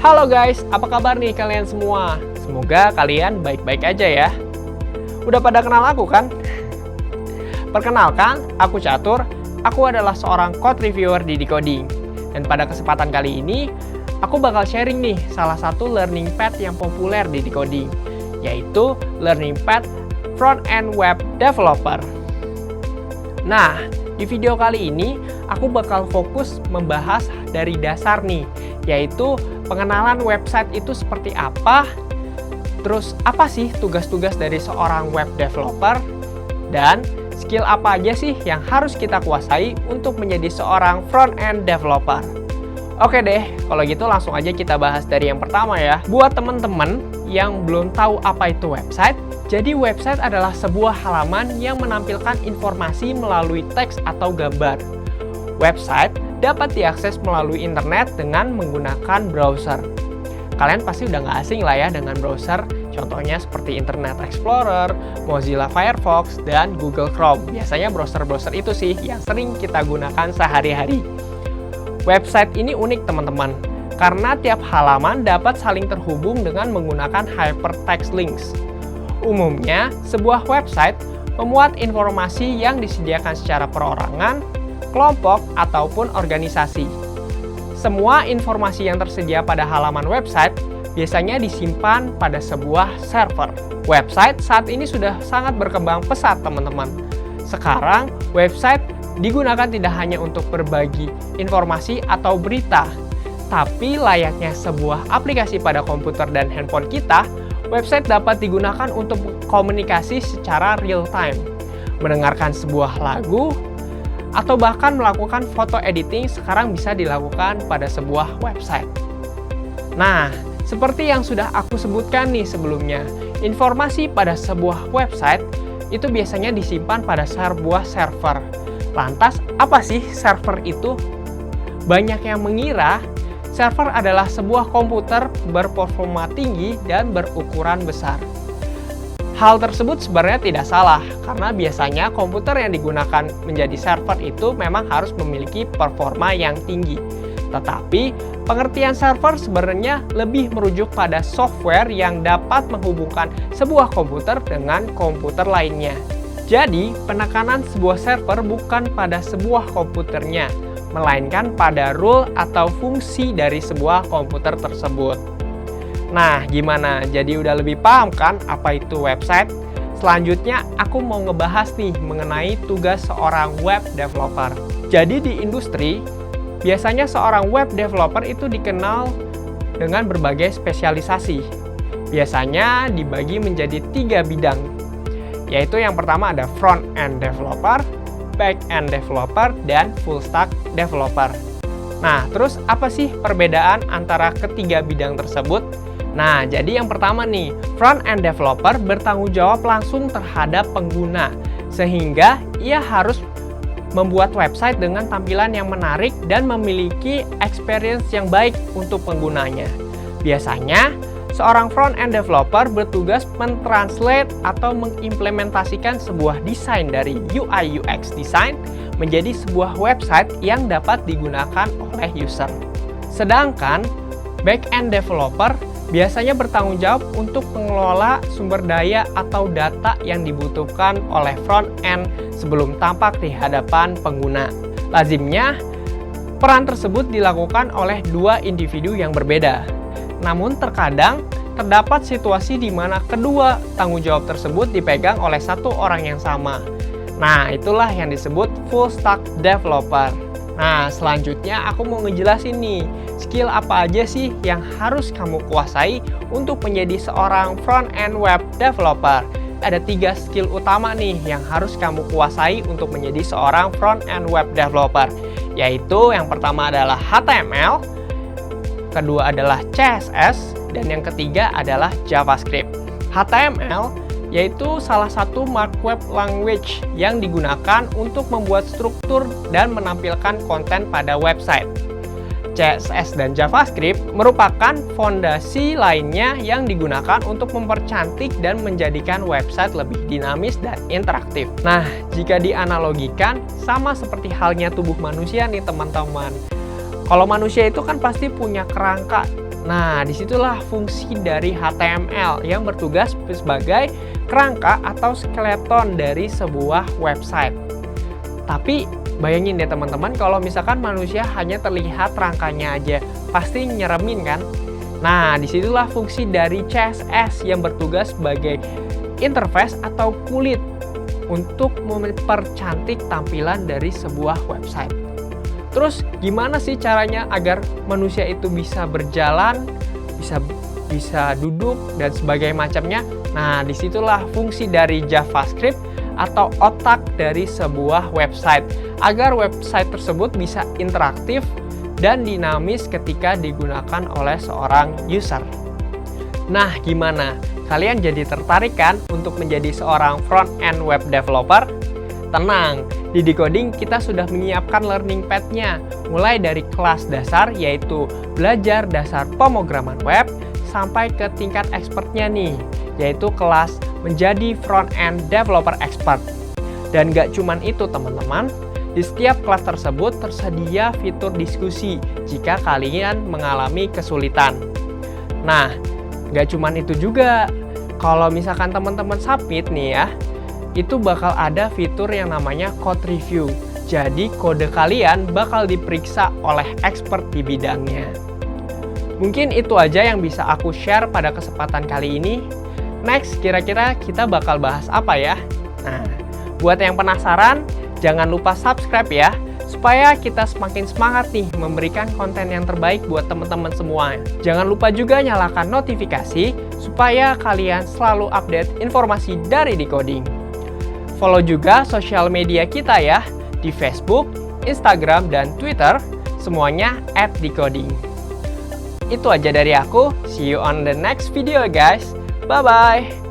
Halo guys, apa kabar nih kalian semua? Semoga kalian baik-baik aja ya. Udah pada kenal aku kan? Perkenalkan, aku Catur. Aku adalah seorang code reviewer di Decoding. Dan pada kesempatan kali ini, aku bakal sharing nih salah satu learning path yang populer di Decoding, yaitu learning path front-end web developer. Nah, di video kali ini, aku bakal fokus membahas dari dasar nih, yaitu pengenalan website itu seperti apa, terus apa sih tugas-tugas dari seorang web developer, dan skill apa aja sih yang harus kita kuasai untuk menjadi seorang front-end developer. Oke deh, kalau gitu langsung aja kita bahas dari yang pertama ya. Buat teman-teman yang belum tahu apa itu website, jadi website adalah sebuah halaman yang menampilkan informasi melalui teks atau gambar. Website dapat diakses melalui internet dengan menggunakan browser. Kalian pasti udah nggak asing lah ya dengan browser, contohnya seperti Internet Explorer, Mozilla Firefox, dan Google Chrome. Biasanya browser-browser itu sih yang sering kita gunakan sehari-hari. Website ini unik teman-teman, karena tiap halaman dapat saling terhubung dengan menggunakan hypertext links. Umumnya, sebuah website memuat informasi yang disediakan secara perorangan, kelompok, ataupun organisasi. Semua informasi yang tersedia pada halaman website biasanya disimpan pada sebuah server. Website saat ini sudah sangat berkembang pesat, teman-teman. Sekarang, website digunakan tidak hanya untuk berbagi informasi atau berita, tapi layaknya sebuah aplikasi pada komputer dan handphone kita, website dapat digunakan untuk komunikasi secara real time, mendengarkan sebuah lagu, atau bahkan melakukan foto editing sekarang bisa dilakukan pada sebuah website. Nah, seperti yang sudah aku sebutkan nih sebelumnya, informasi pada sebuah website itu biasanya disimpan pada sebuah server. Lantas, apa sih server itu? Banyak yang mengira server adalah sebuah komputer berperforma tinggi dan berukuran besar. Hal tersebut sebenarnya tidak salah, karena biasanya komputer yang digunakan menjadi server itu memang harus memiliki performa yang tinggi. Tetapi, pengertian server sebenarnya lebih merujuk pada software yang dapat menghubungkan sebuah komputer dengan komputer lainnya. Jadi, penekanan sebuah server bukan pada sebuah komputernya, melainkan pada rule atau fungsi dari sebuah komputer tersebut. Nah, gimana? Jadi udah lebih paham kan apa itu website? Selanjutnya, aku mau ngebahas nih mengenai tugas seorang web developer. Jadi di industri, biasanya seorang web developer itu dikenal dengan berbagai spesialisasi. Biasanya dibagi menjadi 3 bidang, yaitu yang pertama ada front-end developer, back-end developer, dan full-stack developer. Nah, terus apa sih perbedaan antara ketiga bidang tersebut? Nah, jadi yang pertama nih, front-end developer bertanggung jawab langsung terhadap pengguna, sehingga ia harus membuat website dengan tampilan yang menarik dan memiliki experience yang baik untuk penggunanya. Biasanya, seorang front-end developer bertugas mentranslate atau mengimplementasikan sebuah desain dari UI UX design menjadi sebuah website yang dapat digunakan oleh user. Sedangkan, back-end developer biasanya bertanggung jawab untuk mengelola sumber daya atau data yang dibutuhkan oleh front-end sebelum tampak di hadapan pengguna. Lazimnya, peran tersebut dilakukan oleh 2 individu yang berbeda. Namun terkadang, terdapat situasi di mana kedua tanggung jawab tersebut dipegang oleh satu orang yang sama. Nah, itulah yang disebut full stack developer. Nah, selanjutnya aku mau ngejelasin nih, skill apa aja sih yang harus kamu kuasai untuk menjadi seorang front-end web developer. Ada 3 skill utama nih yang harus kamu kuasai untuk menjadi seorang front-end web developer, yaitu yang pertama adalah HTML, kedua adalah CSS, dan yang ketiga adalah JavaScript. HTML yaitu salah satu mark web language yang digunakan untuk membuat struktur dan menampilkan konten pada website. CSS dan JavaScript merupakan fondasi lainnya yang digunakan untuk mempercantik dan menjadikan website lebih dinamis dan interaktif. Nah, jika dianalogikan, sama seperti halnya tubuh manusia nih teman-teman. Kalau manusia itu kan pasti punya kerangka. Nah, disitulah fungsi dari HTML yang bertugas sebagai kerangka atau skeleton dari sebuah website. Tapi bayangin deh teman-teman, kalau misalkan manusia hanya terlihat rangkanya aja, pasti nyeremin kan? Nah, disitulah fungsi dari CSS yang bertugas sebagai interface atau kulit untuk mempercantik tampilan dari sebuah website. Terus gimana sih caranya agar manusia itu bisa berjalan, bisa duduk dan sebagainya macamnya? Nah, disitulah fungsi dari JavaScript atau otak dari sebuah website agar website tersebut bisa interaktif dan dinamis ketika digunakan oleh seorang user. Nah, gimana? Kalian jadi tertarik kan untuk menjadi seorang front-end web developer? Tenang, di Decoding kita sudah menyiapkan learning path-nya, mulai dari kelas dasar yaitu belajar dasar pemrograman web, sampai ke tingkat expertnya nih, yaitu kelas menjadi front-end developer expert. Dan gak cuman itu teman-teman, di setiap kelas tersebut tersedia fitur diskusi jika kalian mengalami kesulitan. Nah, gak cuman itu juga, kalau misalkan teman-teman submit nih ya, itu bakal ada fitur yang namanya code review. Jadi kode kalian bakal diperiksa oleh expert di bidangnya. Mungkin itu aja yang bisa aku share pada kesempatan kali ini. Next, kira-kira kita bakal bahas apa ya? Nah, buat yang penasaran, jangan lupa subscribe ya, supaya kita semakin semangat nih memberikan konten yang terbaik buat teman-teman semua. Jangan lupa juga nyalakan notifikasi, supaya kalian selalu update informasi dari Decoding. Follow juga sosial media kita ya, di Facebook, Instagram, dan Twitter, semuanya @Decoding. Itu aja dari aku, see you on the next video guys, bye-bye!